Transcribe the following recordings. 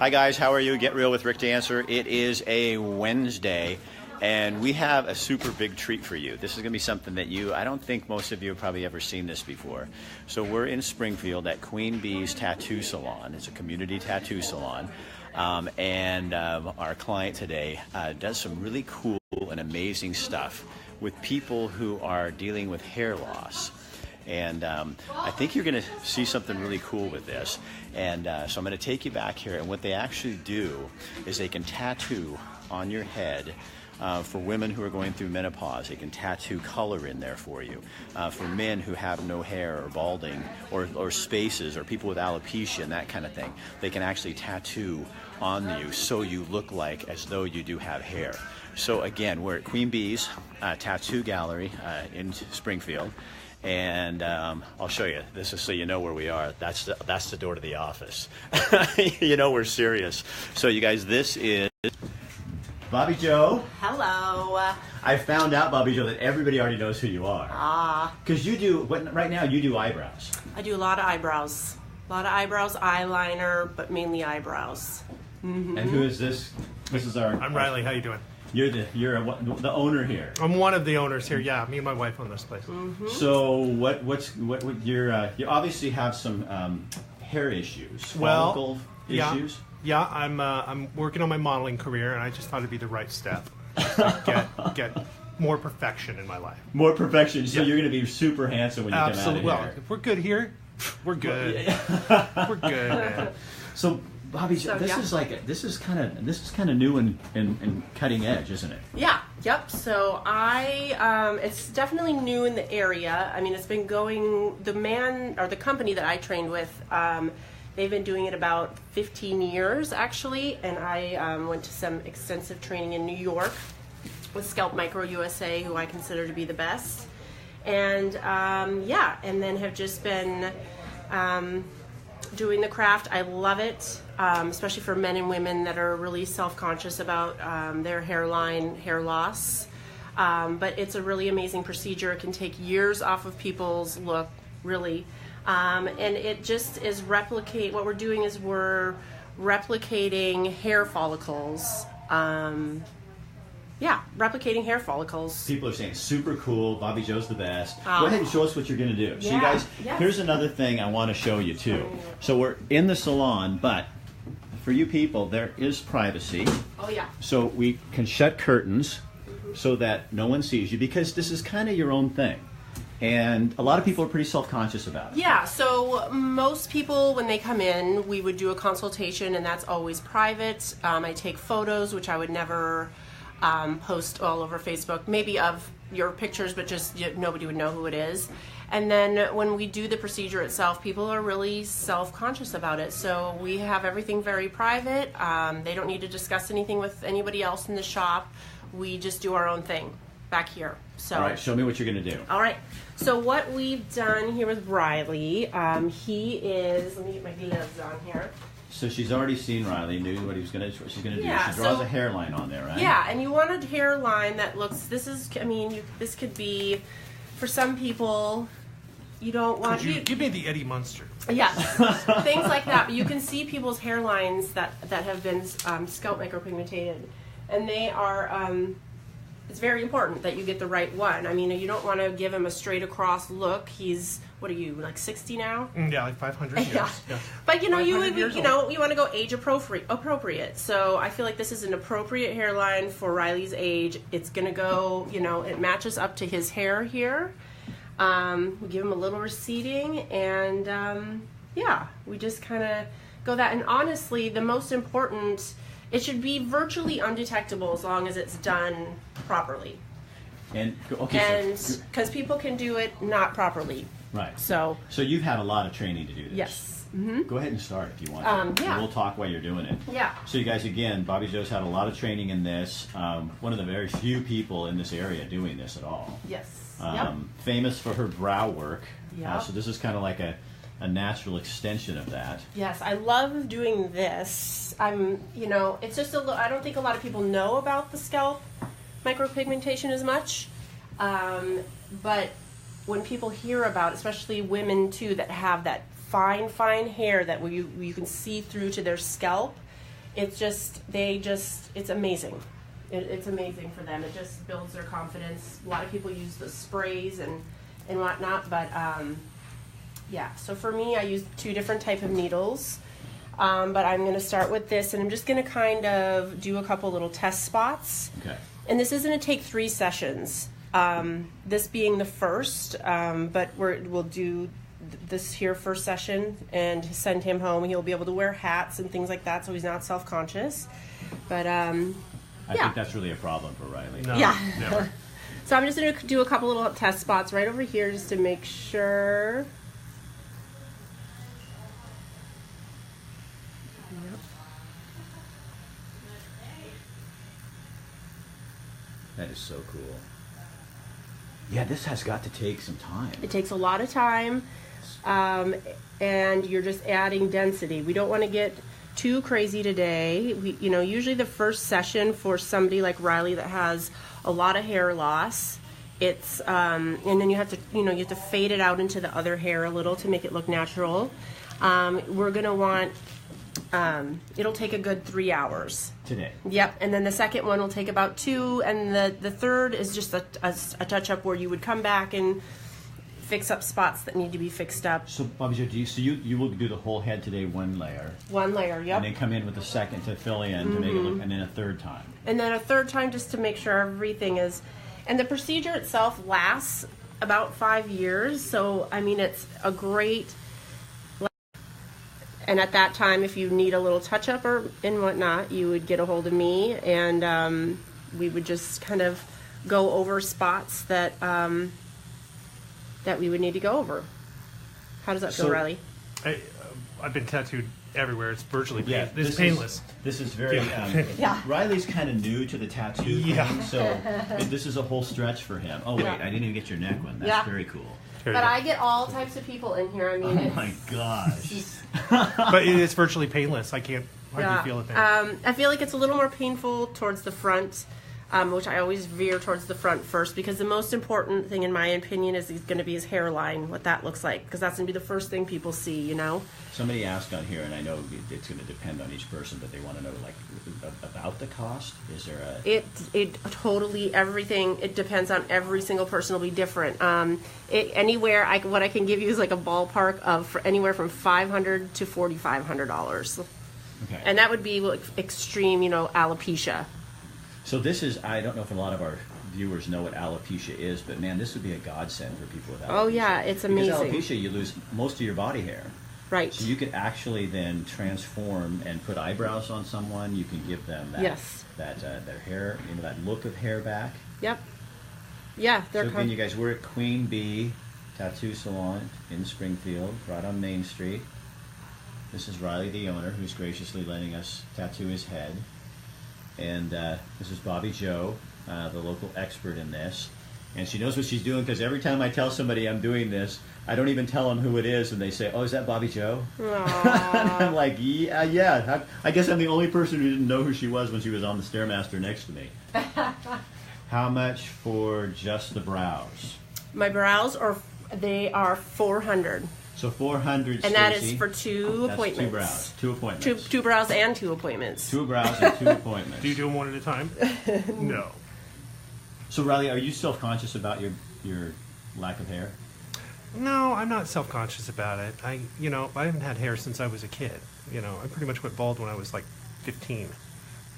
Hi guys, how are you? Get Real with Rick Dancer. It is a Wednesday, and we have a super big treat for you. This is going to be something that I don't think most of you have probably ever seen this before. So we're in Springfield at Queen Bee's Tattoo Salon. It's a community tattoo salon. Our client today does some really cool and amazing stuff with people who are dealing with hair loss. And I think you're going to see something really cool with this. And so I'm going to take you back here. And what they actually do is they can tattoo on your head. For women who are going through menopause, they can tattoo color in there for you. For men who have no hair or balding or spaces or people with alopecia and that kind of thing, they can actually tattoo on you so you look like as though you do have hair. So again, we're at Queen Bee's Tattoo Gallery in Springfield. And I'll show you. This is so you know where we are. That's the door to the office. You know we're serious. So you guys, this is Bobby Joe. Hello. I found out, Bobby Joe, that everybody already knows who you are. Because you do, right now you do eyebrows. I do a lot of eyebrows. A lot of eyebrows, eyeliner, but mainly eyebrows. Mm-hmm. And who is this? This is our... I'm Riley. How you doing? You're the owner here. I'm one of the owners here. Yeah, me and my wife own this place. Mm-hmm. So what you obviously have some hair issues, follicle issues. Yeah, I'm working on my modeling career, and I just thought it'd be the right step to get more perfection in my life. More perfection. So you're going to be super handsome when you come out of here. Well, if we're good here, we're good. We're good, man. So, Bobby, this is kind of new and cutting edge, isn't it? Yeah. Yep. So it's definitely new in the area. I mean, it's been going. The company that I trained with. They've been doing it about 15 years, actually, and I went to some extensive training in New York with Scalpmicro USA, who I consider to be the best, and and then have just been doing the craft. I love it, especially for men and women that are really self-conscious about their hairline, hair loss, but it's a really amazing procedure. It can take years off of people's look, really. And it just is what we're doing is we're replicating hair follicles. Replicating hair follicles. People are saying super cool, Bobby Joe's the best. Go ahead and show us what you're going to do. So you guys, here's another thing I want to show you too. So we're in the salon, but for you people, there is privacy. Oh yeah. So we can shut curtains so that no one sees you, because this is kind of your own thing. And a lot of people are pretty self-conscious about it. Yeah, so most people, when they come in, we would do a consultation, and that's always private. I take photos, which I would never post all over Facebook, maybe of your pictures, but just nobody would know who it is. And then when we do the procedure itself, people are really self-conscious about it. So we have everything very private. They don't need to discuss anything with anybody else in the shop. We just do our own thing back here. So, all right, show me what you're going to do. All right. So what we've done here with Riley, he is, let me get my gloves on here. So she's already seen Riley, knew what she's going to do. She draws a hairline on there, right? Yeah, and you want a hairline that looks, this could be, for some people, you don't want... Could you give me the Eddie Munster? Yes, things like that. But you can see people's hairlines that have been scalp micropigmentated. And they are... it's very important that you get the right one. I mean, you don't want to give him a straight across look. He's, what are you, like 60 now? Yeah, like 500 years. Yeah. But you want to go age appropriate. So I feel like this is an appropriate hairline for Riley's age. It's going to go, it matches up to his hair here. We give him a little receding, and we just kind of go that. And honestly, the most important, it should be virtually undetectable as long as it's done properly. And because people can do it not properly. Right. So you've had a lot of training to do this. Yes. Mm-hmm. Go ahead and start if you want to. We'll talk while you're doing it. Yeah. So you guys, again, Bobby Joe's had a lot of training in this. One of the very few people in this area doing this at all. Yes. Famous for her brow work. Yep. So this is kind of like a natural extension of that. Yes, I love doing this. It's just I don't think a lot of people know about the scalp micropigmentation as much. But when people hear about, especially women too, that have that fine hair that you can see through to their scalp, it's amazing. It's amazing for them. It just builds their confidence. A lot of people use the sprays and whatnot, but yeah. So for me, I use 2 different type of needles, but I'm going to start with this, and I'm just going to kind of do a couple little test spots. Okay. And this is going to take 3 sessions. This being the first, but we'll do this here first session and send him home. He'll be able to wear hats and things like that, so he's not self-conscious. But I think that's really a problem for Riley. No, yeah. never. So I'm just going to do a couple little test spots right over here just to make sure. Yep. That is so cool. Yeah, this has got to take some time. It takes a lot of time, and you're just adding density. We don't want to get too crazy today. Usually the first session for somebody like Riley that has a lot of hair loss, it's and then you have to fade it out into the other hair a little to make it look natural. We're gonna want it'll take a good 3 hours Today. Yep, and then the second one will take about 2, and the third is just a touch up where you would come back and fix up spots that need to be fixed up. So, Bobby Joe, you will do the whole head today, 1 layer. 1 layer, yep. And then come in with a second to fill in to make it look, and then a third time. And then a third time just to make sure everything is, and the procedure itself lasts about 5 years. So I mean, it's a great. And at that time, if you need a little touch up or and whatnot, you would get a hold of me, and we would just kind of go over spots that that we would need to go over. How does that feel, Riley? I've been tattooed everywhere. It's virtually this painless. This is very. Yeah. Riley's kind of new to the tattoo thing, so this is a whole stretch for him. Oh wait, I didn't even get your neck one. That's very cool. But I get all types of people in here. I mean, oh my gosh! But it's virtually painless. I can't hardly feel a thing. I feel like it's a little more painful towards the front, which I always veer towards the front first, because the most important thing, in my opinion, is going to be his hairline, what that looks like, because that's going to be the first thing people see. Somebody asked on here, and I know it's going to depend on each person, but they want to know about the cost. Is there a? It totally everything. It depends on every single person. Will be different. What I can give you is like a ballpark of anywhere from $500 to $4,500. Okay. And that would be extreme, alopecia. So this is, I don't know if a lot of our viewers know what alopecia is, but man, this would be a godsend for people with alopecia. Oh yeah, it's amazing. Because alopecia, you lose most of your body hair. Right. So you could actually then transform and put eyebrows on someone. You can give them that, their hair, that look of hair back. Yep. Yeah. So again, you guys, we're at Queen Bee Tattoo Salon in Springfield, right on Main Street. This is Riley, the owner, who's graciously letting us tattoo his head. And this is Bobby Joe, the local expert in this. And she knows what she's doing, because every time I tell somebody I'm doing this, I don't even tell them who it is, and they say, "Oh, is that Bobby Joe?" I'm like, yeah. I guess I'm the only person who didn't know who she was when she was on the Stairmaster next to me. How much for just the brows? My brows are $400. So $400, and that is for 2 appointments. 2 brows, 2 appointments. Two brows and 2 appointments. 2 brows and 2 appointments. Do you do them one at a time? No. So Riley, are you self-conscious about your lack of hair? No, I'm not self-conscious about it. I haven't had hair since I was a kid. I pretty much went bald when I was like 15.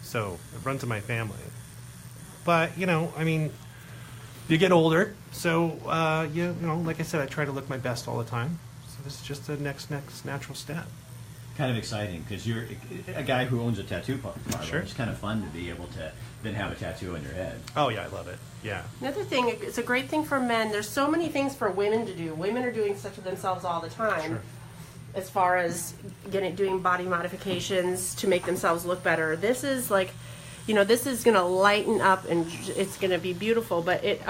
So it runs in my family. But, I mean, you get older. So, like I said, I try to look my best all the time. So this is just the next natural step. Kind of exciting, because you're a guy who owns a tattoo parlor. Sure. It's kind of fun to be able to then have a tattoo on your head. Oh, yeah, I love it. Yeah. Another thing, it's a great thing for men. There's so many things for women to do. Women are doing stuff to themselves all the time. Sure. As far as doing body modifications to make themselves look better. This is like, this is going to lighten up and it's going to be beautiful. But it's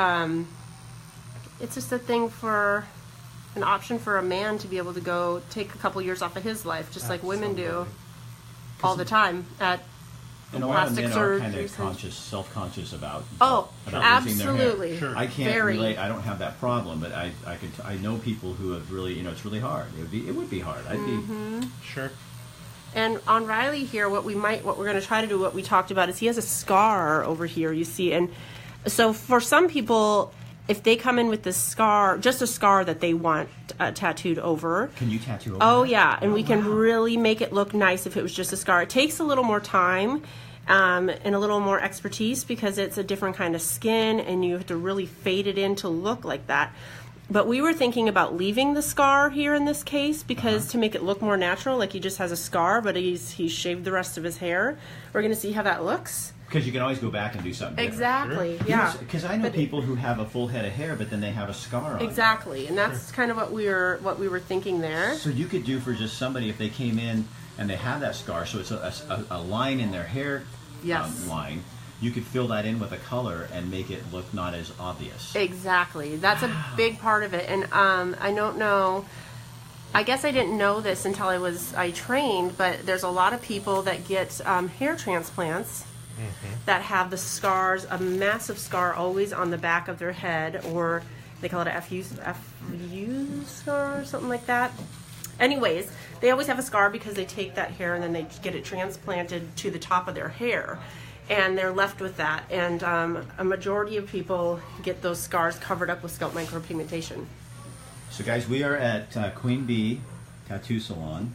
just an option for a man to be able to go take a couple years off of his life, just like women do all the time at and a lot of plastic men are kind surgery. of self-conscious about absolutely. Losing their hair. Sure. I can't relate. I don't have that problem, but I know people who have really, it's really hard. It would be hard. Sure. And on Riley here, what we're going to try to do, what we talked about, is he has a scar over here, you see. And so for some people, if they come in with this scar, just a scar that they want tattooed over. Can you tattoo over Oh, that? yeah. And we can really make it look nice if it was just a scar. It takes a little more time and a little more expertise because it's a different kind of skin and you have to really fade it in to look like that. But we were thinking about leaving the scar here in this case because to make it look more natural, like he just has a scar, but he's shaved the rest of his hair. We're going to see how that looks. Because you can always go back and do something different. Exactly, yeah. Because I know people who have a full head of hair, but then they have a scar on Exactly, and that's kind of what we were thinking there. So you could do for just somebody if they came in and they have that scar, so it's a line in their hair line. You could fill that in with a color and make it look not as obvious. Exactly. That's a big part of it. And I don't know, I guess I didn't know this until I trained, but there's a lot of people that get hair transplants that have the scars, a massive scar always on the back of their head, or they call it a FU scar or something like that. Anyways, they always have a scar because they take that hair and then they get it transplanted to the top of their hair. And they're left with that. And a majority of people get those scars covered up with scalp micropigmentation. So guys, we are at Queen Bee Tattoo Salon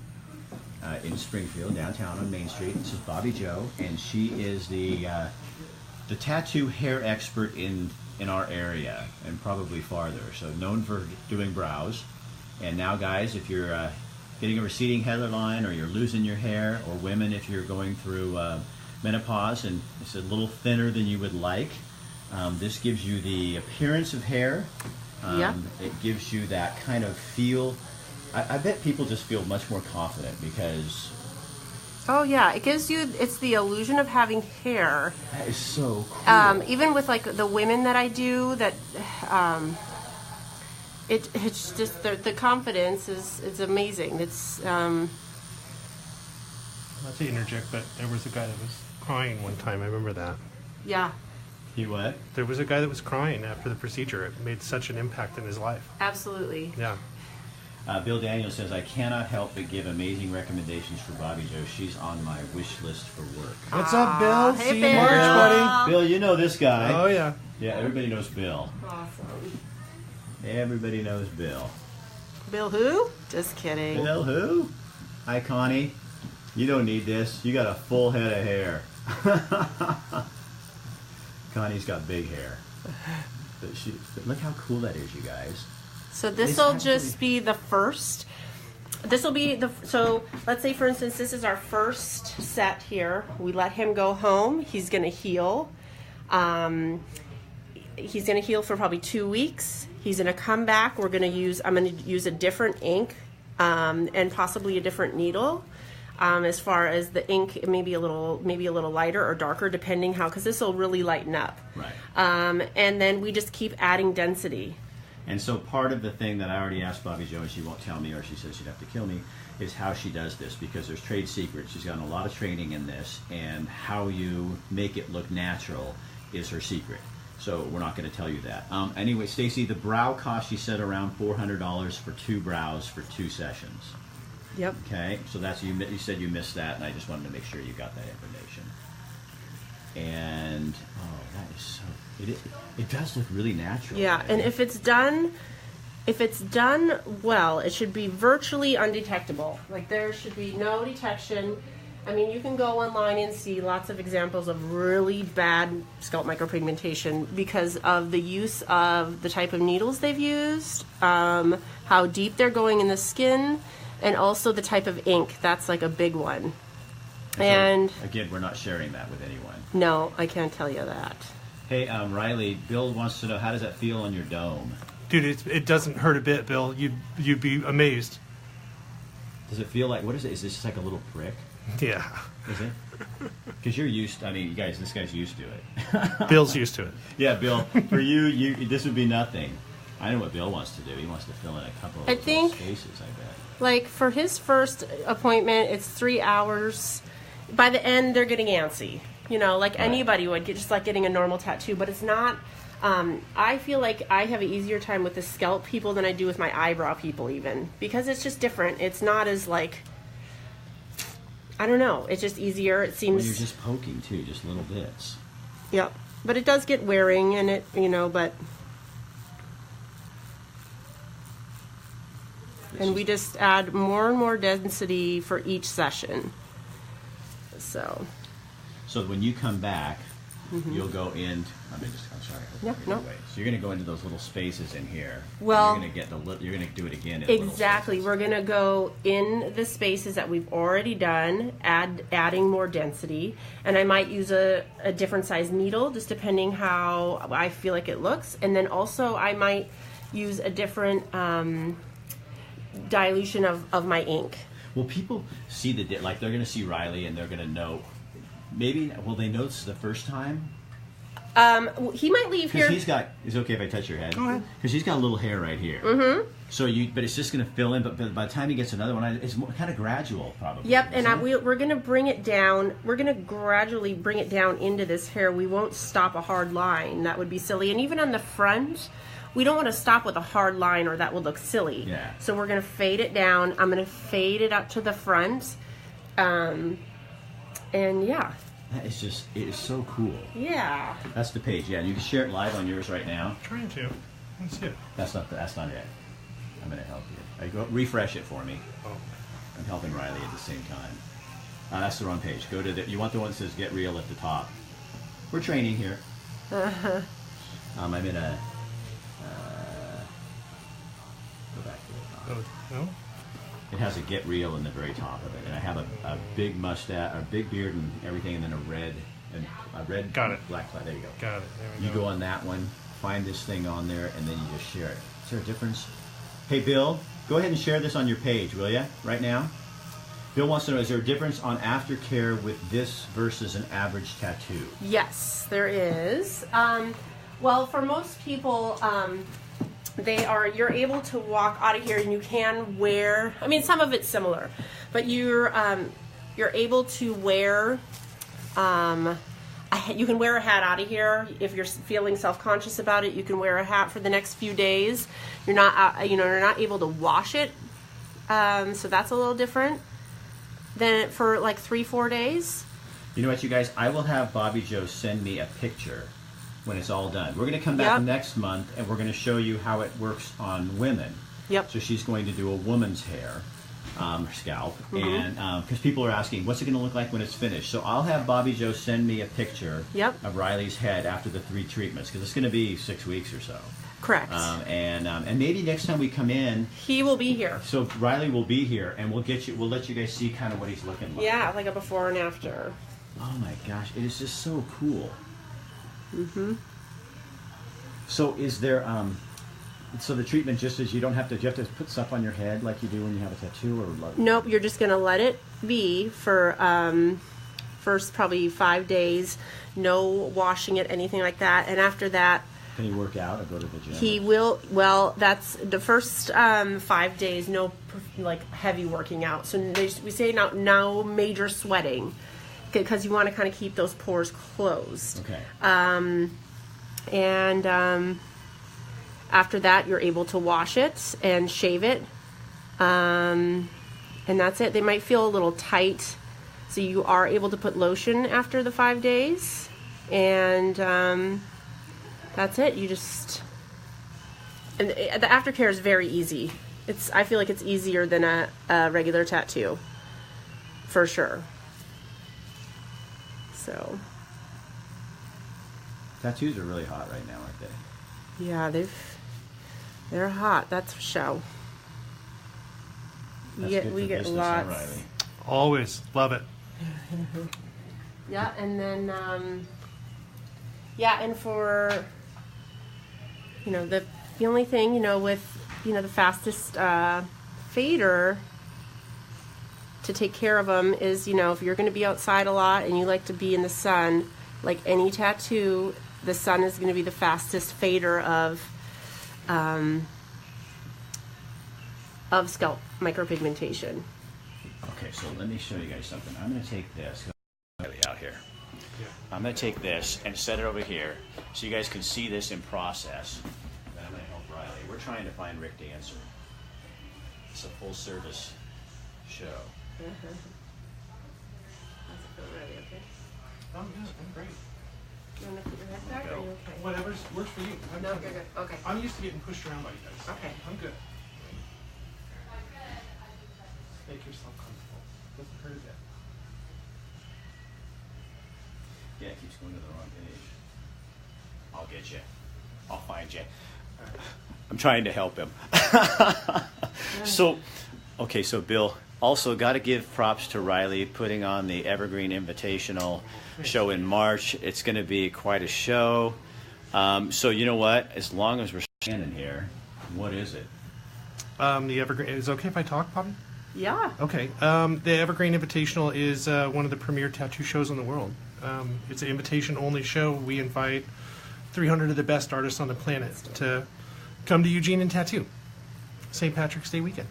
in Springfield, downtown on Main Street. This is Bobby Jo, and she is the tattoo hair expert in our area and probably farther. So known for doing brows. And now guys, if you're getting a receding hairline or you're losing your hair, or women if you're going through menopause and it's a little thinner than you would like, this gives you the appearance of hair. It gives you that kind of feel. I bet people just feel much more confident because... Oh yeah, it gives you, it's the illusion of having hair. That is so cool. Even with like the women that I do, that it's just the confidence is amazing. It's not to interject, but there was a guy that was crying one time. I remember that. Yeah. He what? There was a guy that was crying after the procedure. It made such an impact in his life. Absolutely. Yeah. Bill Daniels says, I cannot help but give amazing recommendations for Bobby Jo. She's on my wish list for work. What's up, Bill? Hey, See you Bill. in March, buddy. Bill, you know this guy. Oh, yeah. Yeah, everybody knows Bill. Awesome. Everybody knows Bill. Bill who? Just kidding. Bill who? Hi, Connie. You don't need this. You got a full head of hair. Connie's got big hair. But look how cool that is, you guys. So this will just be the first. This will be so let's say for instance this is our first set here. We let him go home. He's going to heal. He's going to heal for probably 2 weeks. He's going to come back. I'm going to use a different ink and possibly a different needle. As far as the ink, it may be a little lighter or darker depending how, because this will really lighten up. Right. And then we just keep adding density. And so part of the thing that I already asked Bobby Jo, and she won't tell me, or she says she'd have to kill me, is how she does this, because there's trade secrets. She's gotten a lot of training in this, and how you make it look natural is her secret. So we're not going to tell you that. Anyway, Stacy, the brow cost, she said, around $400 for 2 brows for 2 sessions. Yep. Okay, so that's you said you missed that, and I just wanted to make sure you got that information. And that is so. It does look really natural. Yeah, and if it's done well, it should be virtually undetectable. Like there should be no detection. I mean, you can go online and see lots of examples of really bad scalp micropigmentation because of the use of the type of needles they've used, how deep they're going in the skin, and also the type of ink. That's like a big one. And so, again, we're not sharing that with anyone. No, I can't tell you that. Hey, Riley, Bill wants to know, how does that feel on your dome? Dude, it doesn't hurt a bit, Bill. You'd be amazed. Does it feel like, what is it? Is this just like a little prick? Yeah. Is it? Because you're used, I mean, this guy's used to it. Bill's used to it. Yeah, Bill, for you, this would be nothing. I know what Bill wants to do. He wants to fill in a couple of those little spaces, I bet. Like, for his first appointment, it's 3 hours. By the end, they're getting antsy. You know, like anybody would, just like getting a normal tattoo. But it's not, I feel like I have an easier time with the scalp people than I do with my eyebrow people even. Because it's just different. It's not as like, I don't know. It's just easier. It seems. Well, you're just poking too, just little bits. Yep. But it does get wearing, and it, you know, but. And we just add more and more density for each session. So when you come back, you'll go in. I'm sorry. Yeah, no. So you're going to go into those little spaces in here. Well, you're going to do it again. In exactly. We're going to go in the spaces that we've already done, adding more density, and I might use a different size needle, just depending how I feel like it looks, and then also I might use a different dilution of my ink. Well, people see like they're going to see Riley and they're going to know. Maybe will they notice the first time? He might leave here. Is it okay if I touch your head? Go ahead. Because he's got a little hair right here. Mm-hmm. So but it's just going to fill in. But by the time he gets another one, it's kind of gradual, probably. Yep, and we're going to bring it down. We're going to gradually bring it down into this hair. We won't stop a hard line. That would be silly. And even on the front, we don't want to stop with a hard line, or that would look silly. Yeah. So we're going to fade it down. I'm going to fade it up to the front. And yeah. That is it is so cool. Yeah. That's the page. Yeah, you can share it live on yours right now. I'm trying to. Let's see it. That's not it. I'm going to help you. Go refresh it for me. Oh. I'm helping Riley at the same time. That's the wrong page. Go to you want the one that says "Get Real" at the top. We're training here. I'm in a. Go back to the top. Oh, no? It has a "Get Real" in the very top of it, and I have a big mustache, a big beard, and everything, and then a red Got it. black flag. There you go. Got it. There we You go on that one, find this thing on there, and then you just share it. Is there a difference? Hey, Bill, go ahead and share this on your page, will you? Right now. Bill wants to know: is there a difference on aftercare with this versus an average tattoo? Yes, there is. Well, for most people. You're able to walk out of here and you can wear, I mean, some of it's similar, but you're able to wear, you can wear a hat out of here. If you're feeling self-conscious about it, you can wear a hat for the next few days. You're not, you're not able to wash it. So that's a little different than for like 3-4 days. You know what, you guys, I will have Bobby Joe send me a picture when it's all done. We're going to come back next month and we're going to show you how it works on women. Yep. So she's going to do a woman's hair, scalp, and because people are asking, what's it going to look like when it's finished? So I'll have Bobby Joe send me a picture of Riley's head after the 3 treatments, because it's going to be 6 weeks or so. Correct. And maybe next time we come in, he will be here. So Riley will be here, and we'll let you guys see kind of what he's looking like. Yeah, like a before and after. Oh my gosh, it is just so cool. So is there so the treatment just is do you have to put stuff on your head like you do when you have a tattoo, or nope, you're just going to let it be for first probably 5 days, no washing it, anything like that, and after that can he work out or go to the gym? He will. Well, that's the first 5 days, no like heavy working out. So we say no major sweating, because you want to kind of keep those pores closed. Okay. And after that, you're able to wash it and shave it. And that's it. They might feel a little tight, so you are able to put lotion after the 5 days. And that's it. You just... And the aftercare is very easy. I feel like it's easier than a regular tattoo, for sure. So... Tattoos are really hot right now, aren't they? Yeah, they're hot. That's for show. We get lots. Riley? Always love it. Yeah, and then and for the only thing with the fastest fader to take care of them is if you're going to be outside a lot and you like to be in the sun, like any tattoo, the sun is going to be the fastest fader of scalp micropigmentation. Okay, so let me show you guys something. I'm going to take this out here. I'm going to take this and set it over here so you guys can see this in process. Then I'm going to help Riley. We're trying to find Rick Dancer. It's a full service show. neck back, or are you okay? Whatever works for you. No, you're good. Okay. I'm used to getting pushed around by you guys. Okay. I'm good. Make yourself comfortable. Doesn't hurt a bit. Yeah, it keeps going to the wrong page. I'll get you. I'll find you. I'm trying to help him. So Bill, also got to give props to Riley putting on the Evergreen Invitational show in March. It's going to be quite a show. So you know what? As long as we're standing here, what is it? The Evergreen. Is it okay if I talk, Bobby? Yeah. Okay. The Evergreen Invitational is one of the premier tattoo shows in the world. It's an invitation-only show. We invite 300 of the best artists on the planet to come to Eugene and tattoo. St. Patrick's Day weekend.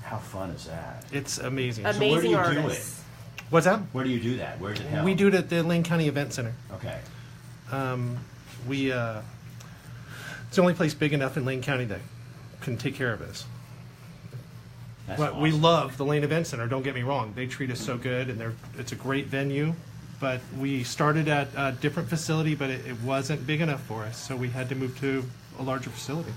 How fun is that? It's amazing. Amazing So where do you do artists. it? What's that? Where do you do that? Where's it held? We do it at the Lane County Event Center. Okay. It's the only place big enough in Lane County that can take care of us. That's But awesome. we love the Lane Event Center. Don't get me wrong; they treat us so good, and it's a great venue. But we started at a different facility, but it wasn't big enough for us, so we had to move to a larger facility.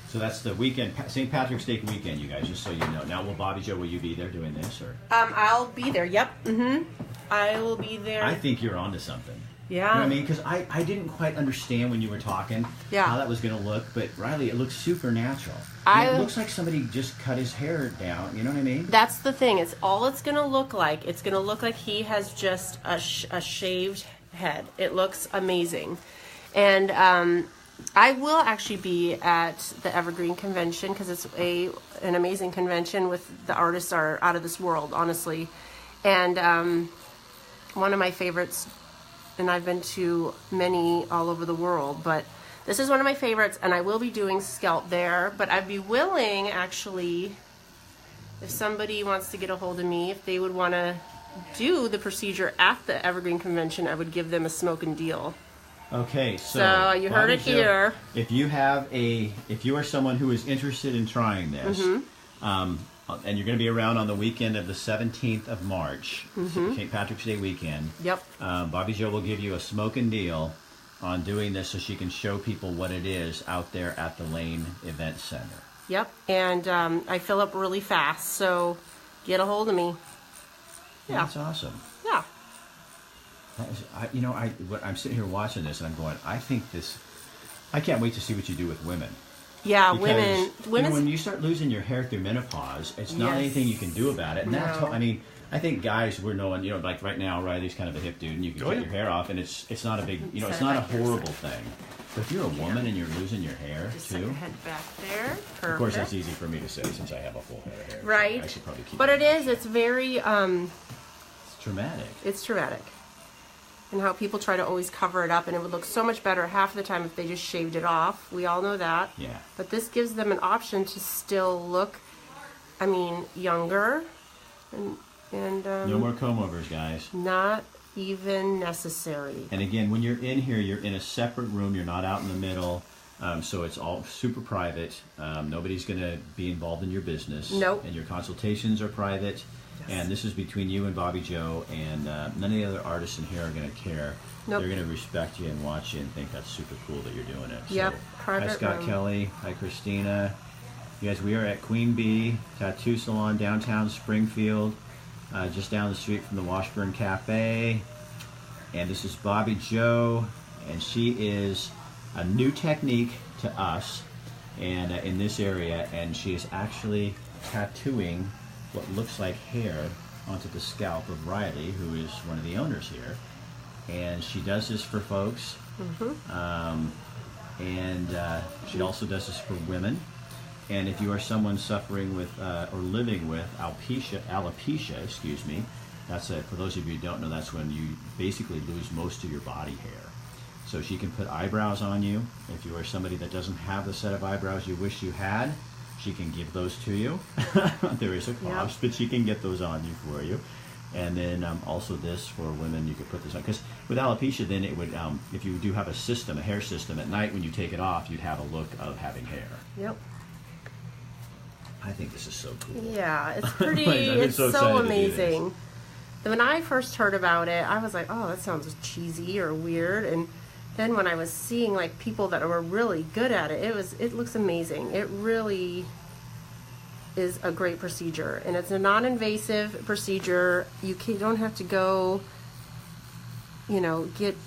So that's the weekend, St. Patrick's Day weekend, you guys, just so you know. Now, Bobby Joe, will you be there doing this? Or I'll be there. Yep. Mm-hmm. I will be there. I think you're onto something. Yeah. You know what I mean? Because I didn't quite understand when you were talking how that was going to look, but Riley, it looks supernatural. It looks like somebody just cut his hair down, you know what I mean? That's the thing. It's going to look like. It's going to look like he has just a shaved head. It looks amazing. And I will actually be at the Evergreen Convention because it's an amazing convention with the artists are out of this world, honestly. And one of my favorites, and I've been to many all over the world, but this is one of my favorites, and I will be doing scalp there. But I'd be willing, actually, if somebody wants to get a hold of me, if they would want to do the procedure at the Evergreen Convention, I would give them a smoking deal. Okay, so you heard it here. If you are someone who is interested in trying this, and you're going to be around on the weekend of the 17th of March, St. Patrick's Day weekend. Yep. Bobby Joe will give you a smoking deal on doing this so she can show people what it is out there at the Lane Event Center. Yep. And I fill up really fast, so get a hold of me. Yeah. That's awesome. Yeah. I'm sitting here watching this and I'm going, I can't wait to see what you do with women. Yeah, because, women. When you start losing your hair through menopause, it's not anything you can do about it. And I think guys, we're knowing, like right now, Riley's kind of a hip dude, and you can cut your hair off, and it's not a big, it's not a horrible thing. But if you're a woman and you're losing your hair too, head back there. Perfect. Of course, that's easy for me to say since I have a full head of hair. Right. So I should probably keep but it's very. It's traumatic. It's traumatic. And how people try to always cover it up, and it would look so much better half the time if they just shaved it off. We all know that. Yeah. But this gives them an option to still look, younger, and no more comb overs, guys. Not even necessary. And again, when you're in here, you're in a separate room. You're not out in the middle, so it's all super private. Nobody's going to be involved in your business. Nope. And your consultations are private. And this is between you and Bobby Joe, and none of the other artists in here are going to care. Nope. They're going to respect you and watch you and think that's super cool that you're doing it. Yep. So, Private hi, Scott room. Kelly. Hi, Christina. You guys, we are at Queen Bee Tattoo Salon, downtown Springfield, just down the street from the Washburn Cafe. And this is Bobby Joe, and she is a new technique to us and in this area, and she is actually tattooing what looks like hair onto the scalp of Riley, who is one of the owners here. And she does this for folks. And she also does this for women. And if you are someone suffering with or living with alopecia, excuse me, that's for those of you who don't know, that's when you basically lose most of your body hair. So she can put eyebrows on you. If you are somebody that doesn't have the set of eyebrows you wish you had, she can give those to you. There is a cost, but she can get those on you for you. And then also this for women, you could put this on. Because with alopecia, then it would, if you do have a hair system, at night when you take it off, you'd have a look of having hair. Yep. I think this is so cool. Yeah, it's pretty, it's so amazing. When I first heard about it, I was like, oh, that sounds cheesy or weird. And then when I was seeing like people that were really good at it, it looks amazing. It really is a great procedure, and it's a non-invasive procedure. You don't have to go, you know, get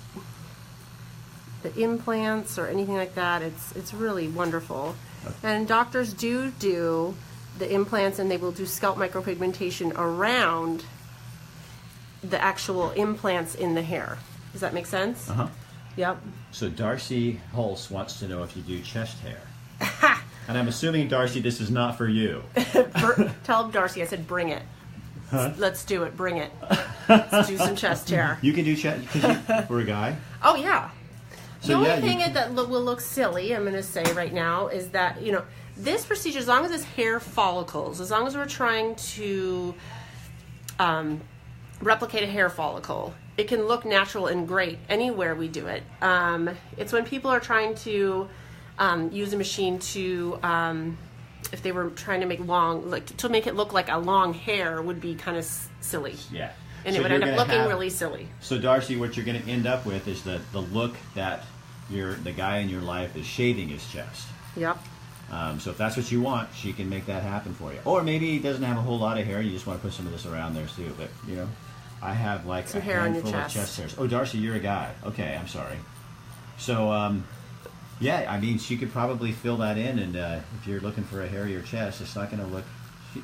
the implants or anything like that. It's really wonderful. And doctors do the implants, and they will do scalp micropigmentation around the actual implants in the hair. Does that make sense? Uh-huh. Yep. So Darcy Hulse wants to know if you do chest hair. And I'm assuming, Darcy, this is not for you. Tell Darcy I said bring it. Huh? Let's do it. Bring it. Let's do some chest hair. You can do chest for a guy? Oh, yeah. So, the only yeah, thing that will look silly, I'm going to say right now, is that, you know, this procedure, as long as it's hair follicles, as long as we're trying to replicate a hair follicle, it can look natural and great anywhere we do it. It's when people are trying to use a machine to, if they were trying to make to make it look like a long hair would be kind of silly. Yeah. And So it would end you're up gonna looking have- really silly. So Darcy, what you're going to end up with is the look that the guy in your life is shaving his chest. Yep. So if that's what you want, she can make that happen for you. Or maybe he doesn't have a whole lot of hair. You just want to put some of this around there too. But you know, I have like Some a hair on your handful of chest. chest hairs. Oh, Darcy, you're a guy. Okay, I'm sorry. So yeah, I mean, she could probably fill that in. And if you're looking for a hairier chest, it's not going to look.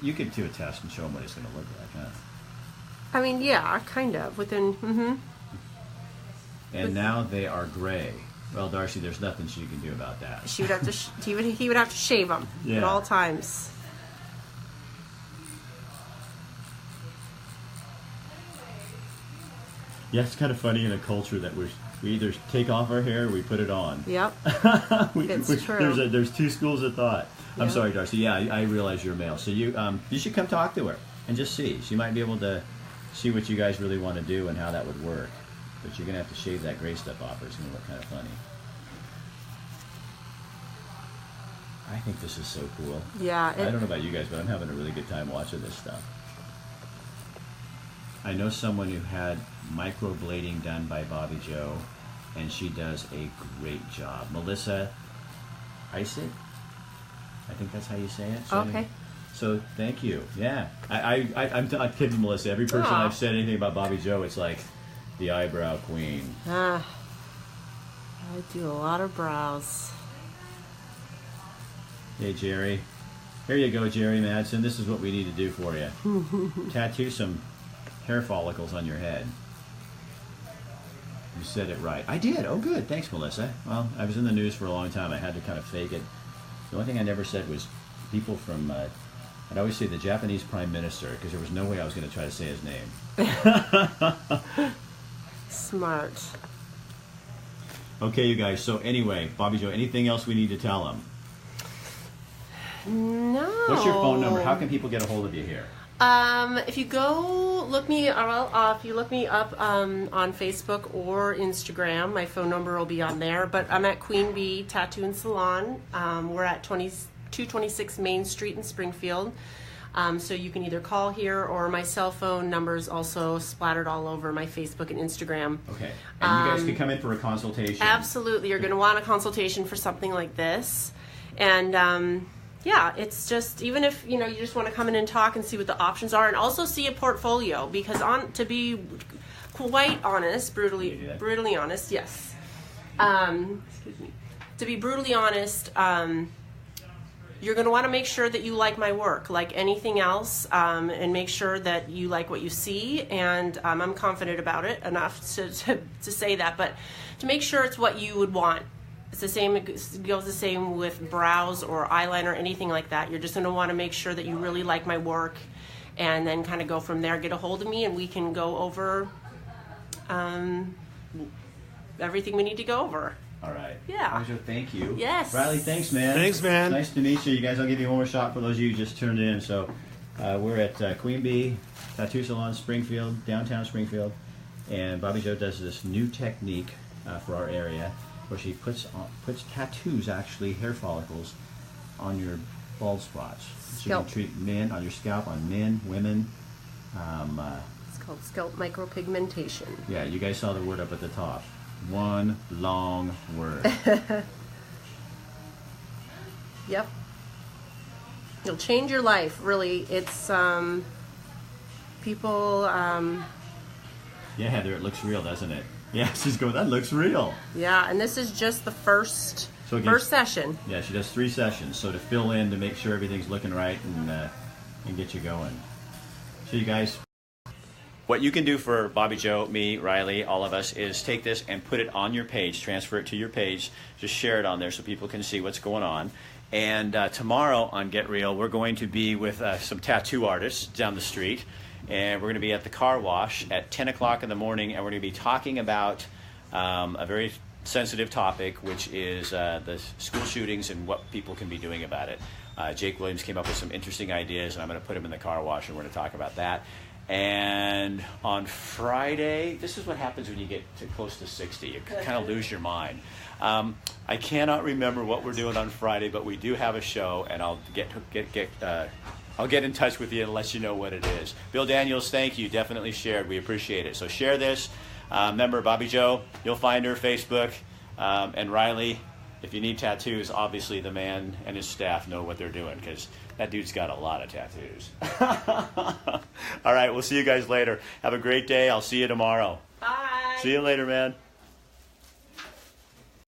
You could do a test and show them what it's going to look like, huh? I mean, yeah, kind of within. Mm-hmm. And now they are gray. Well, Darcy, there's nothing she can do about that. She would have to. He would have to shave them Yeah. at all times. Yeah, it's kind of funny in a culture that we either take off our hair or we put it on. Yep. It's true. There's two schools of thought. I'm Yeah. sorry, Darcy. Yeah, I realize you're a male. So you should come talk to her and just see. She might be able to see what you guys really want to do and how that would work. But you're going to have to shave that gray stuff off or it's going to look kind of funny. I think this is so cool. Yeah. I don't know about you guys, but I'm having a really good time watching this stuff. I know someone who had microblading done by Bobby Joe, and she does a great job. Melissa Isaac? I think that's how you say it. So Okay. So thank you. Yeah. I'm kidding, Melissa. Every person Aw. I've said anything about Bobby Joe, it's like the eyebrow queen. I do a lot of brows. Hey, Jerry. Here you go, Jerry Madsen. This is what we need to do for you. Tattoo some hair follicles on your head. You said it right. I did. Oh, good. Thanks, Melissa. Well, I was in the news for a long time. I had to kind of fake it. The only thing I never said was people from, I'd always say the Japanese Prime Minister, because there was no way I was going to try to say his name. Smart. Okay, you guys. So anyway, Bobby Joe, anything else we need to tell him? No. What's your phone number? How can people get a hold of you here? If you go look me, if you look me up on Facebook or Instagram, my phone number will be on there. But I'm at Queen Bee Tattoo and Salon. We're at 226 Main Street in Springfield. So you can either call here or my cell phone number's also splattered all over my Facebook and Instagram. Okay. And you guys can come in for a consultation. Absolutely. You're going to want a consultation for something like this. And yeah, it's just, even if, you just want to come in and talk and see what the options are, and also see a portfolio, because to be quite honest, brutally honest, yes. Excuse me. To be brutally honest, you're going to want to make sure that you like my work, like anything else, and make sure that you like what you see, and I'm confident about it enough to say that, but to make sure it's what you would want. It's the same. It goes the same with brows or eyeliner, anything like that. You're just going to want to make sure that you really like my work, and then kind of go from there. Get a hold of me, and we can go over everything we need to go over. All right. Yeah. Bobby Joe, thank you. Yes. Riley, thanks, man. Thanks, man. Nice to meet you. You guys, I'll give you one more shot for those of you who just tuned in. So we're at Queen Bee Tattoo Salon, Springfield, downtown Springfield, and Bobby Joe does this new technique for our area, where she puts tattoos, actually, hair follicles, on your bald spots. So you can treat men, on your scalp, on men, women. It's called scalp micropigmentation. Yeah, you guys saw the word up at the top. One long word. Yep. It'll change your life, really. It's, people, Yeah, Heather, it looks real, doesn't it? Yeah, she's going, that looks real. yeah, and this is just the first session. Yeah, she does 3 sessions, so to fill in, to make sure everything's looking right and get you going. So you guys, what you can do for Bobby Joe, me, Riley, all of us, is take this and put it on your page, transfer it to your page, just share it on there so people can see what's going on. And tomorrow on Get Real, we're going to be with some tattoo artists down the street. And we're going to be at the car wash at 10 o'clock in the morning, and we're going to be talking about a very sensitive topic, which is the school shootings and what people can be doing about it. Jake Williams came up with some interesting ideas, and I'm going to put them in the car wash, and we're going to talk about that. And on Friday, this is what happens when you get to close to 60. You kind of lose your mind. I cannot remember what we're doing on Friday, but we do have a show, and I'll I'll get in touch with you and let you know what it is. Bill Daniels, thank you. Definitely shared. We appreciate it. So share this. Remember, Bobby Joe, you'll find her Facebook. And Riley, if you need tattoos, obviously the man and his staff know what they're doing because that dude's got a lot of tattoos. All right, we'll see you guys later. Have a great day. I'll see you tomorrow. Bye. See you later, man.